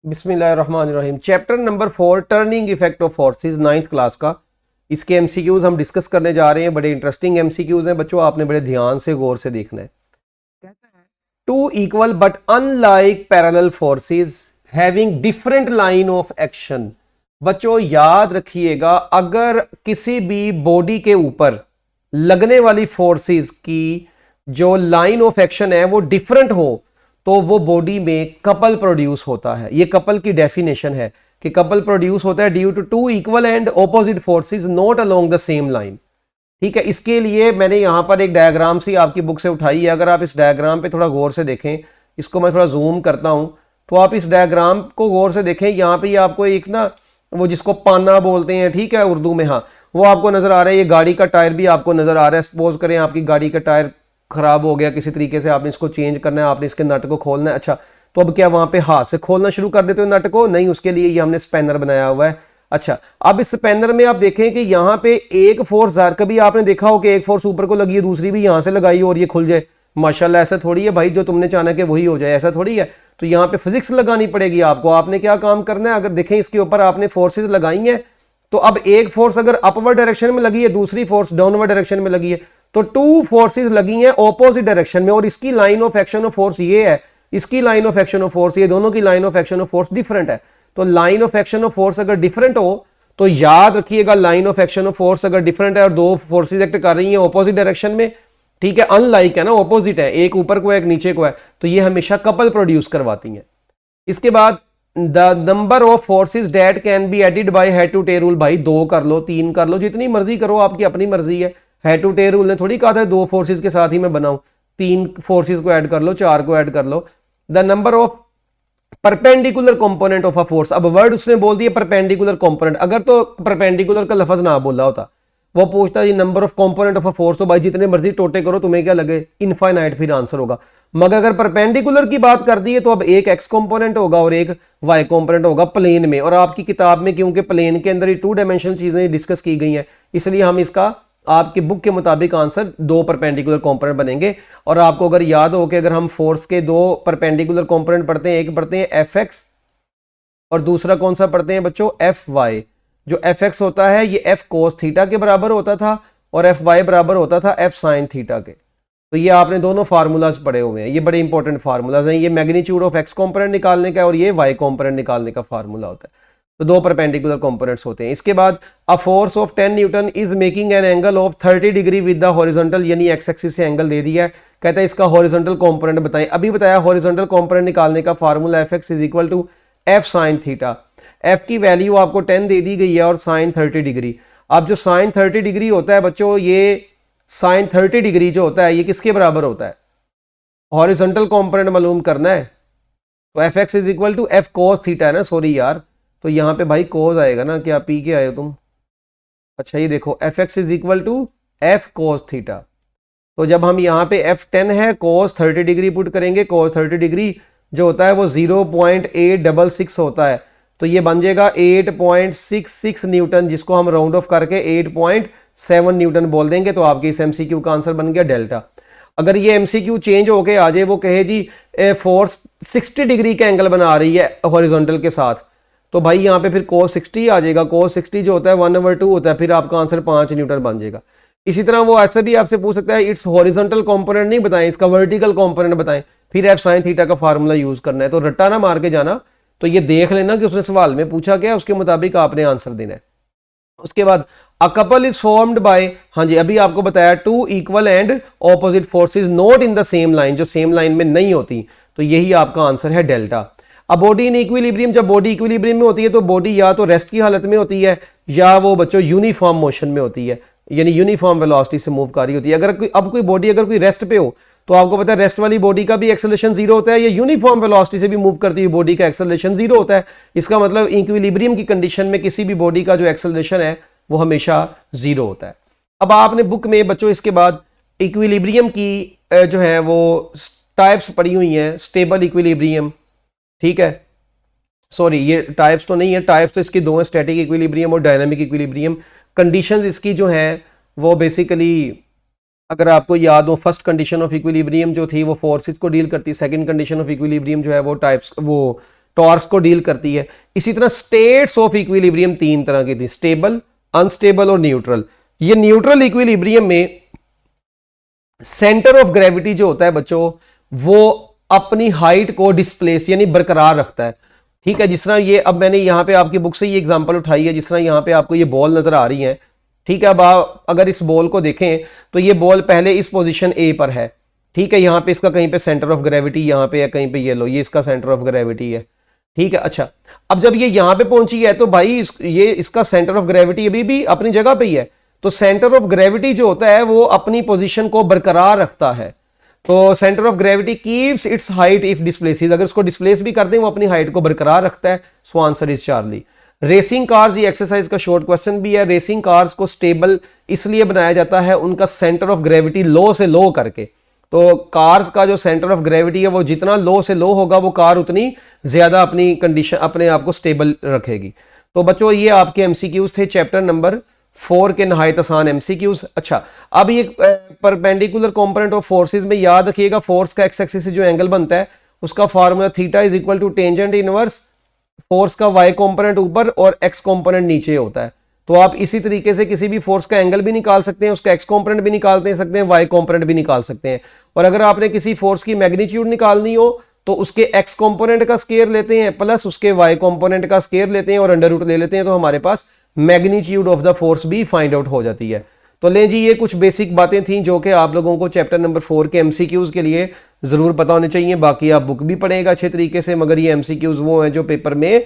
बिस्मिल्लाहिर्रहमानिर्रहीम। Chapter number 4 turning effect of forces, 9th class का। इसके एमसीक्यूज हम डिस्कस करने जा रहे हैं। बड़े इंटरेस्टिंग एमसीक्यूज हैं बच्चों, आपने बड़े ध्यान से गौर से देखना है। कहता है two equal but unlike parallel forces having different line of action. बच्चों याद रखिएगा, अगर किसी भी बॉडी के ऊपर लगने वाली फोर्सेस की जो लाइन ऑफ एक्शन है वो डिफरेंट हो तो वो बॉडी में कपल प्रोड्यूस होता है। ये कपल की डेफिनेशन है कि कपल प्रोड्यूस होता है due to two equal and opposite forces not along the same line. ठीक है, इसके लिए मैंने यहां पर एक डायग्राम सी आपकी बुक से उठाई है। अगर आप इस डायग्राम पे थोड़ा गौर से देखें, इसको मैं थोड़ा जूम करता हूं तो आप इस डायग्राम को गौर से देखें। यहां पे आपको एक ना वो जिसको पाना बोलते हैं, ठीक है उर्दू में, हाँ वो आपको नजर आ रहा है। ये गाड़ी का टायर भी आपको नजर आ रहा है। सपोज करें आपकी गाड़ी का टायर खराब हो गया किसी तरीके से, आपने इसको चेंज करना है, आपने इसके नट को खोलना है। अच्छा, तो अब क्या वहां पे हाथ से खोलना शुरू कर देते हो नट को? नहीं, उसके लिए ये हमने स्पैनर बनाया हुआ है। अच्छा, अब इस स्पैनर में आप देखें कि यहाँ पे एक फोर्स, कभी आपने देखा हो कि एक फोर्स ऊपर को लगी है, दूसरी भी यहाँ से लगाई हो और ये खुल जाए? माशाल्लाह, ऐसा थोड़ी है भाई, जो तुमने चाहना कि वही हो जाए, ऐसा थोड़ी है। तो यहाँ पे फिजिक्स लगानी पड़ेगी आपको। आपने क्या काम करना है, अगर देखें इसके ऊपर आपने फोर्सेज लगाई हैं, तो अब एक फोर्स अगर अपवर्ड डायरेक्शन में लगी है, दूसरी फोर्स डाउनवर्ड डायरेक्शन में लगी है, तो टू फोर्सेस लगी हैं ऑपोजिट डायरेक्शन में, और इसकी line of action of force ये है, इसकी line of action of force ये, दोनों की line of action of force different है। तो line of action of force अगर डिफरेंट हो तो याद रखिएगा, line of action of force अगर डिफरेंट है और दो फोर्सेस एक्ट कर रही हैं ऑपोजिट डायरेक्शन में, ठीक है, अनलाइक है ना, ऑपोजिट है, एक ऊपर को है एक नीचे को है, तो ये हमेशा कपल प्रोड्यूस करवाती हैं। इसके बाद the number of forces that can be added by head to tail rule. भाई 2 कर लो, 3 कर लो, जितनी मर्जी करो, आपकी अपनी मर्जी है। हेड टू टेल रूल ने थोड़ी कहा था 2 फोर्सेस के साथ ही मैं बनाऊं, 3 फोर्सेस को ऐड कर लो, 4 को ऐड कर लो। The number of perpendicular component of a force. अब वर्ड उसने बोल दिया परपेंडिकुलर कंपोनेंट, अगर तो परपेंडिकुलर का लफज ना बोला होता, वो पूछता है number of component of a force, तो भाई जितने मर्जी टोटे करो, तुम्हें क्या लगे, इनफाइनाइट फिर आंसर होगा। मगर अगर परपेंडिकुलर की बात कर दी है तो अब एक एक्स कंपोनेंट होगा और एक वाई कंपोनेंट होगा प्लेन में। और आपकी किताब में क्योंकि प्लेन के अंदर ही 2 डायमेंशनल चीजें डिस्कस की गई हैं, इसलिए हम इसका आपकी बुक के मुताबिक आंसर 2 परपेंडिकुलर कंपोनेंट बनेंगे। और आपको अगर याद हो कि अगर हम फोर्स के 2 परपेंडिकुलर कंपोनेंट पढ़ते हैं, एक पढ़ते हैं एफ एक्स और दूसरा कौन सा पढ़ते हैं बच्चों, एफ वाई। जो एफ एक्स होता है ये एफ कोस थीटा के बराबर होता था और एफ वाई बराबर होता था एफ साइन थीटा के। तो ये आपने दोनों फार्मूलाज पढ़े हुए हैं, ये बड़े इंपॉर्टेंट फार्मूलाज हैं। ये मैग्नीट्यूड ऑफ एक्स कंपोनेंट निकालने का और ये वाई कंपोनेंट निकालने का फार्मूला होता है। तो 2 परपेंडिकुलर कंपोनेंट्स होते हैं। इसके बाद a force of 10 Newton is making an angle of 30 degree with the horizontal, यानी एक्स एक्सिस से एंगल दे दिया है। कहता है इसका हॉरिजॉन्टल कंपोनेंट बताएं। अभी बताया हॉरिजॉन्टल कंपोनेंट निकालने का formula F x is equal to F sine theta. F की वैल्यू आपको 10 दे दी गई है और साइन 30 डिग्री। अब जो साइन 30 डिग्री होता है बच्चों, ये साइन 30 डिग्री जो होता है ये किसके बराबर होता है, हॉरिजॉन्टल कंपोनेंट मालूम करना है। तो F x is equal to F cos theta है ना, सॉरी यार, तो यहाँ पे भाई कोस आएगा ना, क्या पी के आए हो तुम? अच्छा ये देखो F x is equal to F cos theta. तो जब हम यहाँ पे एफ 10 है, कोस 30 डिग्री पुट करेंगे, कोस 30 डिग्री जो होता है वो 0.866 होता है, तो ये बन जाएगा 8.66 न्यूटन, जिसको हम राउंड ऑफ करके 8.7 न्यूटन बोल देंगे। तो आपके इस एमसीक्यू का आंसर बन गया डेल्टा। अगर ये एमसीक्यू चेंज होके आ जाए, वो कहे जी फोर्स 60 डिग्री का एंगल बना रही है हॉरिजॉन्टल के साथ, तो भाई यहाँ पे फिर cos 60 आ जाएगा। cos 60 जो होता है 1/2 होता है, फिर आपका आंसर 5 न्यूटन बन जाएगा। इसी तरह वो ऐसे भी आपसे पूछ सकता है इट्स हॉरिजॉन्टल कंपोनेंट नहीं बताएं, इसका वर्टिकल कंपोनेंट बताएं, फिर एफ साइन थीटा का फार्मूला यूज करना है। तो रट्टा ना मार के जाना, तो ये देख लेना कि उसने सवाल में पूछा क्या, उसके मुताबिक आपने आंसर देना है। उसके बाद a couple is formed by, हाँ जी अभी आपको बताया, 2 equal and opposite forces not in the same line, जो सेम लाइन में नहीं होती, तो यही आपका आंसर है डेल्टा। अब बॉडी इन इक्विलिब्रियम, जब बॉडी इक्विलिब्रियम में होती है तो बॉडी या तो रेस्ट की हालत में होती है या वो बच्चों यूनिफॉर्म मोशन में होती है, यानी यूनिफॉर्म वेलोसिटी से मूव कर रही होती है। अगर कोई बॉडी अगर कोई रेस्ट पे हो, तो आपको पता है रेस्ट वाली बॉडी का भी एक्सेलरेशन 0 होता है, या यूनिफॉर्म वेलोसिटी से भी मूव करती हुई बॉडी का एक्सेलरेशन 0 होता है। इसका मतलब इक्विलिब्रियम की कंडीशन में किसी भी बॉडी का जो एक्सेलरेशन है वो हमेशा 0 होता है। अब आपने बुक में बच्चों इसके बाद इक्विलिब्रियम की जो है वो टाइप्स पढ़ी हुई हैं। स्टेबल इक्विलिब्रियम, ठीक है, सॉरी ये टाइप्स तो नहीं है, टाइप्स तो इसकी 2 हैं, स्टैटिक इक्विलिब्रियम और डायनामिक इक्विलिब्रियम। कंडीशंस इसकी जो है वो बेसिकली अगर आपको याद हो, फर्स्ट कंडीशन ऑफ इक्विलिब्रियम जो थी वो फोर्सेस को डील करती, सेकंड कंडीशन ऑफ इक्विलिब्रियम जो है वो टाइप्स, वो टॉर्क्स को डील करती है। इसी तरह स्टेट्स ऑफ इक्विलिब्रियम 3 तरह की थी, स्टेबल, अनस्टेबल और न्यूट्रल। ये न्यूट्रल इक्विलिब्रियम में सेंटर ऑफ ग्रेविटी जो होता है बच्चों, वो अपनी हाइट को डिस्प्लेस यानी बरकरार रखता है। ठीक है, जिस तरह ये अब मैंने यहाँ पे आपकी बुक से ये एग्जांपल उठाई है, जिस तरह यहाँ पे आपको ये बॉल नजर आ रही है। ठीक है, अब आप अगर इस बॉल को देखें तो ये बॉल पहले इस पोजीशन ए पर है। ठीक है, यहाँ पे इसका कहीं पे सेंटर ऑफ ग्रेविटी यहाँ पे है, कहीं पे ये लो, ये इसका सेंटर ऑफ ग्रेविटी है। ठीक है, अच्छा अब जब ये यहाँ पे पहुंची है तो भाई ये इसका सेंटर ऑफ ग्रेविटी अभी भी अपनी जगह पे ही है। तो सेंटर ऑफ ग्रेविटी जो होता है वो अपनी पोजीशन को बरकरार रखता है। तो centre of gravity keeps it's height if displaces, अगर उसको डिस्प्लेस भी कर दें वो अपनी हाइट को बरकरार रखता है। So answer is Charlie. Racing cars, ये एक्सरसाइज का शॉर्ट क्वेश्चन भी है। रेसिंग कार्स को स्टेबल इसलिए बनाया जाता है उनका सेंटर ऑफ ग्रेविटी लो से लो करके। तो कार्स का जो सेंटर ऑफ ग्रेविटी है वो जितना लो से लो होगा वो कार उतनी ज्यादा अपनी कंडीशन अपने आप को स्टेबल रखेगी। तो बच्चों ये आपके एमसीक्यूज थे चैप्टर नंबर 4 के नहायत आसान एमसीक्यूज। अच्छा, अब ये परपेंडिकुलर कंपोनेंट ऑफ फोर्सेस में याद रखिएगा, फोर्स का एक्स एक्सिस से जो एंगल बनता है उसका formula theta is equal to tangent inverse force का वाई कंपोनेंट ऊपर और एक्स कंपोनेंट नीचे होता है। तो आप इसी तरीके से किसी भी फोर्स का एंगल भी निकाल सकते हैं, उसका एक्स कंपोनेंट भी निकाल सकते हैं, वाई कंपोनेंट भी निकाल सकते हैं। और अगर आपने किसी फोर्स की मैग्नीट्यूड निकालनी हो तो उसके एक्स कंपोनेंट का स्केयर लेते हैं प्लस उसके वाई कंपोनेंट का स्केयर लेते हैं और अंडर रूट ले लेते हैं, तो हमारे पास मैग्नीट्यूड ऑफ द फोर्स भी फाइंड आउट हो जाती है। तो ले जी, ये कुछ बेसिक बातें थी जो कि आप लोगों को चैप्टर नंबर 4 के एमसीक्यूज के लिए जरूर पता होने चाहिए। बाकी आप बुक भी पढ़ेगा अच्छे तरीके से, मगर ये एमसीक्यूज वो हैं जो पेपर में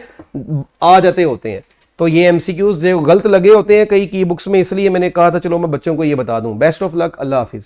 आ जाते होते हैं। तो ये एमसीक्यूज जो गलत लगे होते हैं कई की बुक्स में, इसलिए मैंने कहा था चलो मैं बच्चों को ये बता दूं। Best of luck, Allah Hafiz.